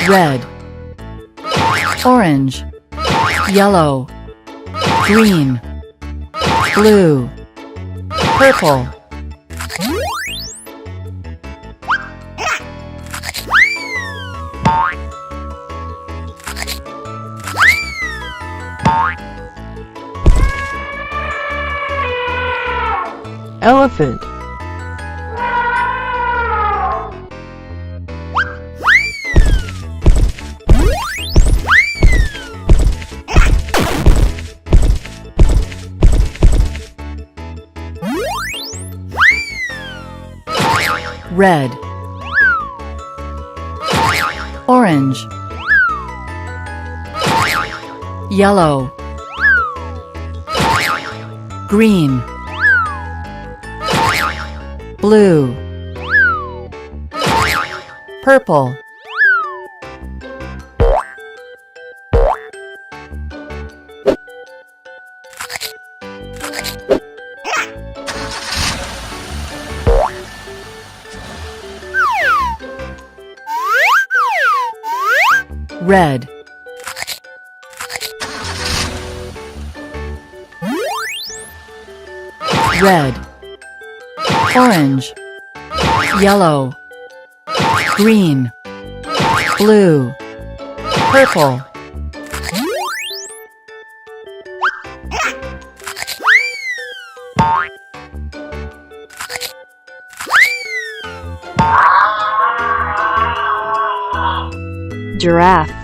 red, orange, yellow, green, blue, purple. Elephant. Red, orange, yellow, green, blue, purple. Red, red, orange, yellow, green, blue, purple. Giraffe.